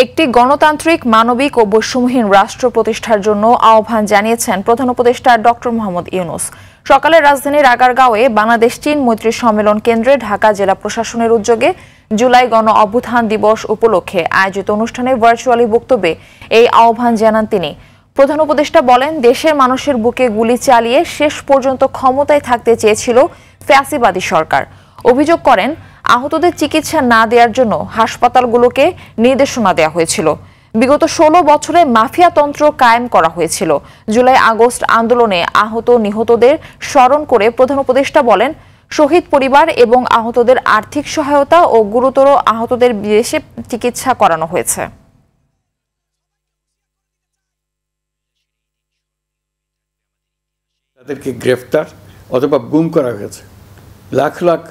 একটি গণতান্ত্রিক, মানবিক ও বৈষম্যহীন রাষ্ট্র প্রতিষ্ঠার জন্য আহ্বান জানিয়েছেন প্রধান উপদেষ্টা ডক্টর মোহাম্মদ ইউনূস। সকালে রাজধানীর আগারগাঁওয়ে বাংলাদেশ চীন মৈত্রী সম্মেলন কেন্দ্রে ঢাকা জেলা প্রশাসনের উদ্যোগে জুলাই গণ অভ্যুত্থান দিবস উপলক্ষে আয়োজিত অনুষ্ঠানে ভার্চুয়ালি বক্তব্যে এই আহ্বান জানান তিনি। প্রধান উপদেষ্টা বলেন, দেশের মানুষের বুকে গুলি চালিয়ে শেষ পর্যন্ত ক্ষমতায় থাকতে চেয়েছিল ফ্যাসিবাদী সরকার। অভিযোগ করেন, আহতদের চিকিৎসা না দেওয়ার জন্য হাসপাতালগুলোকে নির্দেশনা দেওয়া হয়েছিল। বিগত 16 বছরে মাফিয়াতন্ত্র কায়েম করা হয়েছিল। জুলাই আগস্ট আন্দোলনে আহত নিহতদের স্মরণ করে প্রধান উপদেষ্টা বলেন, শহীদ পরিবার এবং আহতদের আর্থিক সহায়তা ও গুরুতর আহতদের বিদেশে চিকিৎসা করানো হয়েছে। তাদেরকে গ্রেফতার অথবা গুম করা হয়েছে। লাখ লাখ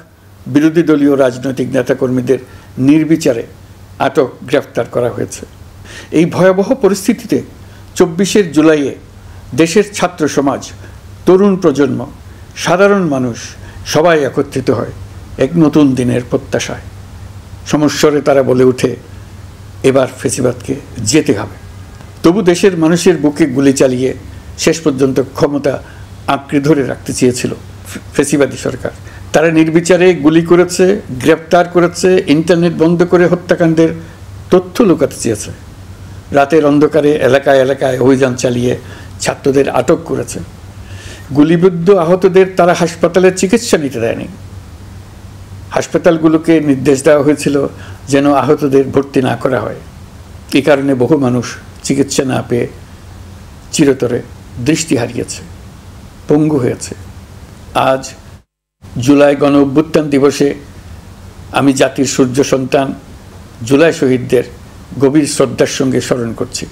বিরোধী দলীয় রাজনৈতিক নেতাকর্মীদের নির্বিচারে আটক, গ্রেফতার করা হয়েছে। এই ভয়াবহ পরিস্থিতিতে 24 জুলাইয়ে দেশের ছাত্র সমাজ, তরুণ প্রজন্ম, সাধারণ মানুষ সবাই একত্রিত হয় এক নতুন দিনের প্রত্যাশায়। সমস্বরে তারা বলে ওঠে, এবার ফ্যাসিবাদকে যেতে হবে। তবু দেশের মানুষের বুকে গুলি চালিয়ে শেষ পর্যন্ত ক্ষমতা আঁকড়ে ধরে রাখতে চেয়েছিল ফ্যাসিবাদী সরকার। তারা নির্বিচারে গুলি করেছে, গ্রেপ্তার করেছে, ইন্টারনেট বন্ধ করে হত্যাকাণ্ডের তথ্য লুকাতে চেয়েছে। রাতের অন্ধকারে এলাকায় এলাকায় অভিযান চালিয়ে ছাত্রদের আটক করেছে। গুলিবিদ্ধ আহতদের তারা হাসপাতালে চিকিৎসা নিতে দেয়নি। হাসপাতালগুলোকে নির্দেশ দেওয়া হয়েছিল যেন আহতদের ভর্তি না করা হয়। এই কারণে বহু মানুষ চিকিৎসা না পেয়ে চিরতরে দৃষ্টি হারিয়েছে, পঙ্গু হয়েছে। আজ জুলাই গণ অভ্যুত্থান দিবসে আমি জাতির সূর্য সন্তান জুলাই শহীদদের গভীর শ্রদ্ধার সঙ্গে স্মরণ করছি।